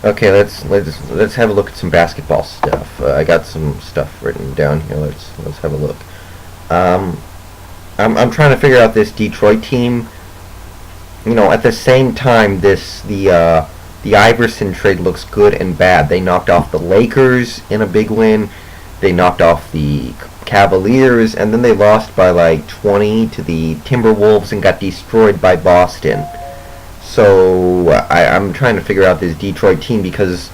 Okay, let's have a look at some basketball stuff. I got some stuff written down here. Let's have a look. Um, I'm trying to figure out this Detroit team. At the same time, the Iverson trade looks good and bad. They knocked off the Lakers in a big win. They knocked off the Cavaliers, and then they lost by like 20 to the Timberwolves and got destroyed by Boston. So I'm trying to figure out this Detroit team because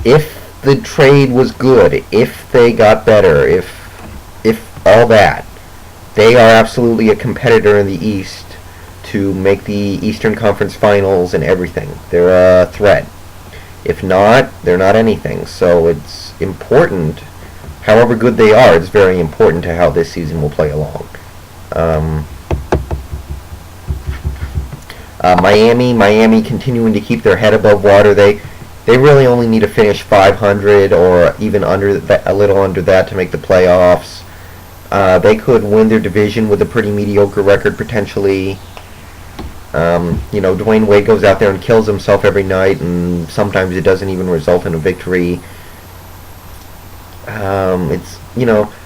if the trade was good, if they got better, if all that, they are absolutely a competitor in the East to make the Eastern Conference Finals and everything. They're a threat. If not, they're not anything. So it's important. However good they are, it's very important to how this season will play along. Um, Miami continuing to keep their head above water. They really only need to finish 500 or even under that, a little under that, to make the playoffs. They could win their division with a pretty mediocre record potentially. Dwayne Wade goes out there and kills himself every night, and sometimes it doesn't even result in a victory. I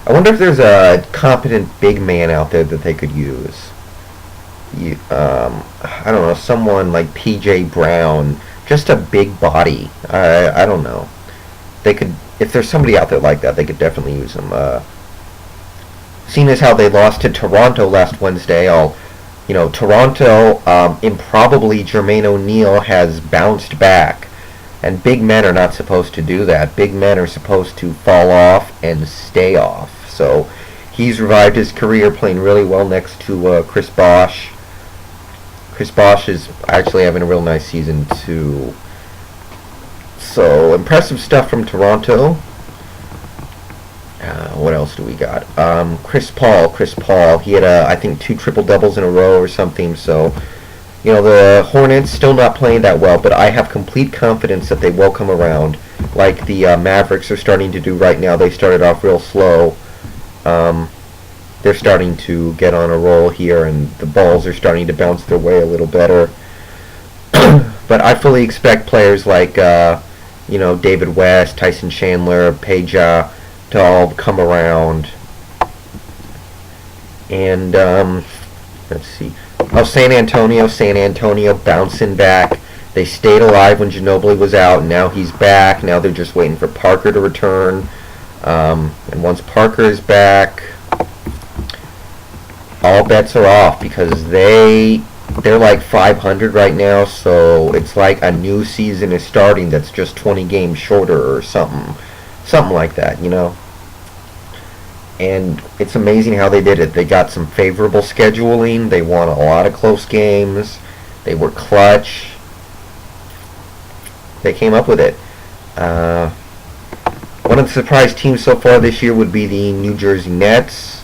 wonder if there's a competent big man out there that they could use. I don't know, someone like P.J. Brown, just a big body. I don't know. They could, if there's somebody out there like that, they could definitely use him. Seeing as how they lost to Toronto last Wednesday, Toronto, improbably Jermaine O'Neal has bounced back. And big men are not supposed to do that. Big men are supposed to fall off and stay off. So he's revived his career playing really well next to Chris Bosh. Chris Bosh is actually having a real nice season too. So impressive stuff from Toronto. What else do we got? Chris Paul. He had I think 2 triple doubles in a row or something. So the Hornets still not playing that well, but I have complete confidence that they will come around, like the Mavericks are starting to do right now. They started off real slow. They're starting to get on a roll here, and the balls are starting to bounce their way a little better. But I fully expect players like David West, Tyson Chandler, Peja to all come around. And let's see. Oh, San Antonio bouncing back. They stayed alive when Ginobili was out, and now he's back. Now they're just waiting for Parker to return. And once Parker is back, all bets are off, because they're like 500 right now, so it's like a new season is starting that's just 20 games shorter or something like that, And it's amazing how they did it. They got some favorable scheduling. They won a lot of close games. They were clutch. They came up with it. One of the surprise teams so far this year would be the New Jersey Nets.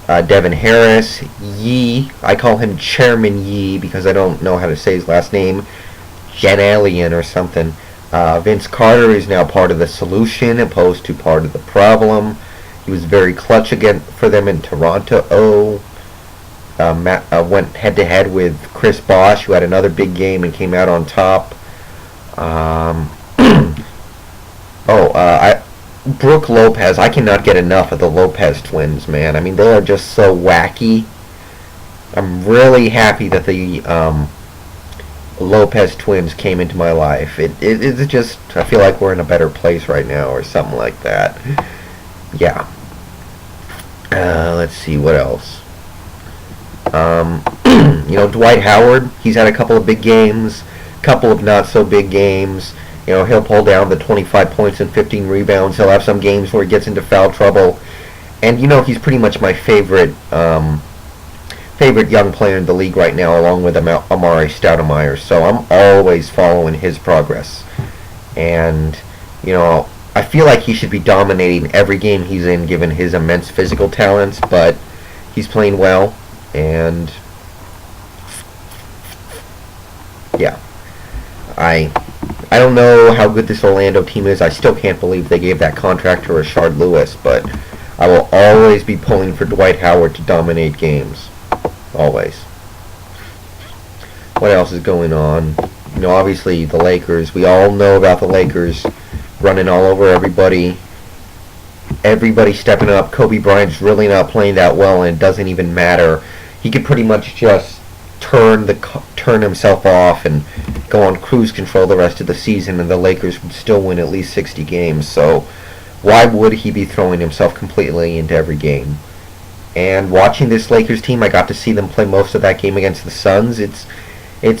Devin Harris, Yee. I call him Chairman Yee because I don't know how to say his last name. Janalian or something. Vince Carter is now part of the solution opposed to part of the problem. He was very clutch again for them in Toronto. Went head-to-head with Chris Bosh, who had another big game and came out on top. Brooke Lopez. I cannot get enough of the Lopez twins, man. I mean, they are just so wacky. I'm really happy that the Lopez twins came into my life. It's just, I feel like we're in a better place right now, or something like that. Yeah. Let's see, what else? Dwight Howard, he's had a couple of big games, couple of not so big games. He'll pull down the 25 points and 15 rebounds. He'll have some games where he gets into foul trouble. And he's pretty much my favorite young player in the league right now, along with Amari Stoudemire. So I'm always following his progress. And, I feel like he should be dominating every game he's in, given his immense physical talents, but he's playing well, and yeah. I don't know how good this Orlando team is. I still can't believe they gave that contract to Rashard Lewis, but I will always be pulling for Dwight Howard to dominate games. Always. What else is going on? Obviously the Lakers. We all know about the Lakers running all over everybody. Everybody stepping up. Kobe Bryant's really not playing that well, and it doesn't even matter. He could pretty much just turn himself off and go on cruise control the rest of the season, and the Lakers would still win at least 60 games. So why would he be throwing himself completely into every game? And watching this Lakers team, I got to see them play most of that game against the Suns. It's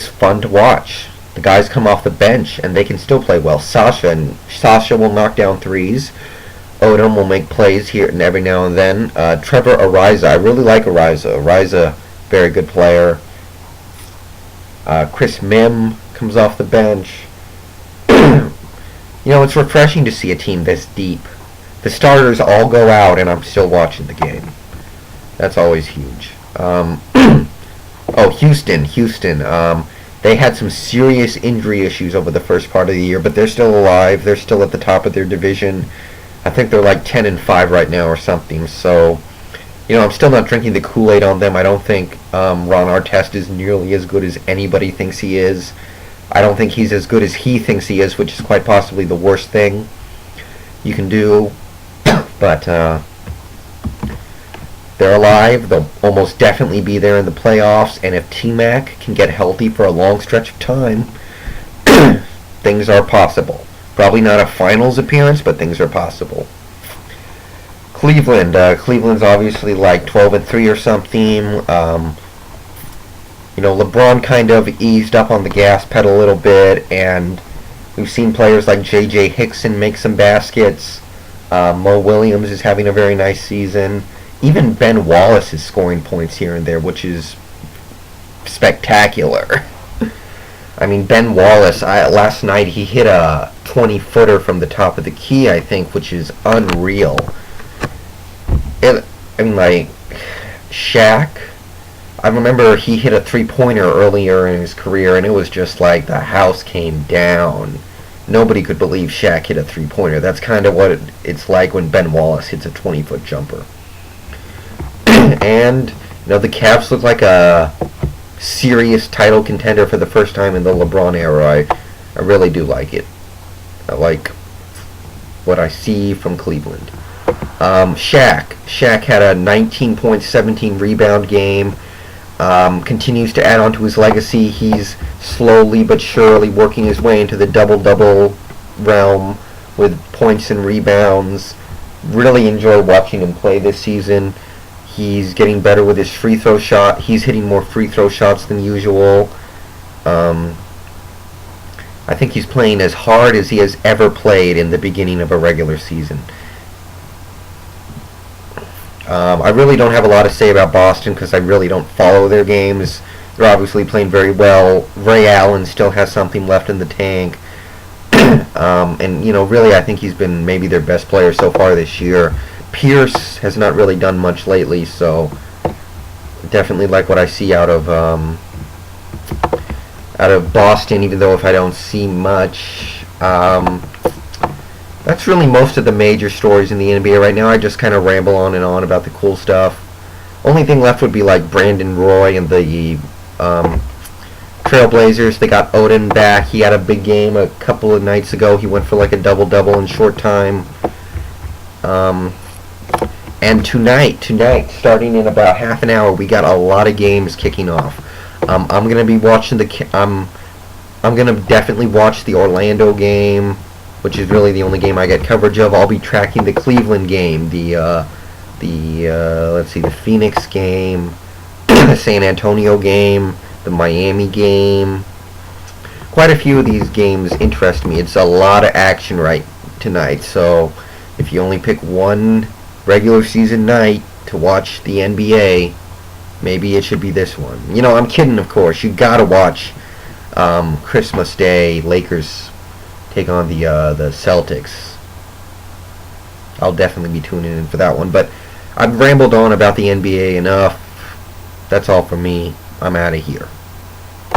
fun to watch. The guys come off the bench and they can still play well. Sasha will knock down threes. Odom will make plays here and every now and then. Trevor Ariza, I really like Ariza. Ariza, very good player. Chris Mim comes off the bench. It's refreshing to see a team this deep. The starters all go out and I'm still watching the game. That's always huge. Houston. They had some serious injury issues over the first part of the year, but they're still alive. They're still at the top of their division. I think they're like 10-5 right now or something. So, I'm still not drinking the Kool-Aid on them. I don't think Ron Artest is nearly as good as anybody thinks he is. I don't think he's as good as he thinks he is, which is quite possibly the worst thing you can do. But they're alive. They'll almost definitely be there in the playoffs. And if T-Mac can get healthy for a long stretch of time, things are possible. Probably not a finals appearance, but things are possible. Cleveland's obviously like 12-3 or something. LeBron kind of eased up on the gas pedal a little bit, and we've seen players like J.J. Hickson make some baskets. Mo Williams is having a very nice season. Even Ben Wallace is scoring points here and there, which is spectacular. I mean, Ben Wallace, last night he hit a 20-footer from the top of the key, I think, which is unreal. Shaq, I remember he hit a three-pointer earlier in his career, and it was just like the house came down. Nobody could believe Shaq hit a three-pointer. That's kind of what it's like when Ben Wallace hits a 20-foot jumper. And, the Cavs look like a serious title contender for the first time in the LeBron era. I really do like it. I like what I see from Cleveland. Shaq had a 19-point, 17-rebound game. Continues to add on to his legacy. He's slowly but surely working his way into the double-double realm with points and rebounds. Really enjoy watching him play this season. He's getting better with his free throw shot. He's hitting more free throw shots than usual. I think he's playing as hard as he has ever played in the beginning of a regular season. I really don't have a lot to say about Boston because I really don't follow their games. They're obviously playing very well. Ray Allen still has something left in the tank. Really I think he's been maybe their best player so far this year. Pierce has not really done much lately, so definitely like what I see out of Boston, even though if I don't see much. That's really most of the major stories in the NBA right now. I just kind of ramble on and on about the cool stuff. Only thing left would be like Brandon Roy and the Trailblazers. They got Odin back. He had a big game a couple of nights ago. He went for like a double-double in short time. And tonight, starting in about half an hour, we got a lot of games kicking off. I'm gonna be watching I'm gonna definitely watch the Orlando game, which is really the only game I get coverage of. I'll be tracking the Cleveland game, the Phoenix game, the San Antonio game, the Miami game. Quite a few of these games interest me. It's a lot of action right tonight, so if you only pick one regular season night to watch the NBA, maybe it should be this one. I'm kidding, of course. You gotta watch Christmas Day, Lakers take on the Celtics. I'll definitely be tuning in for that one. But I've rambled on about the NBA enough. That's all for me. I'm out of here.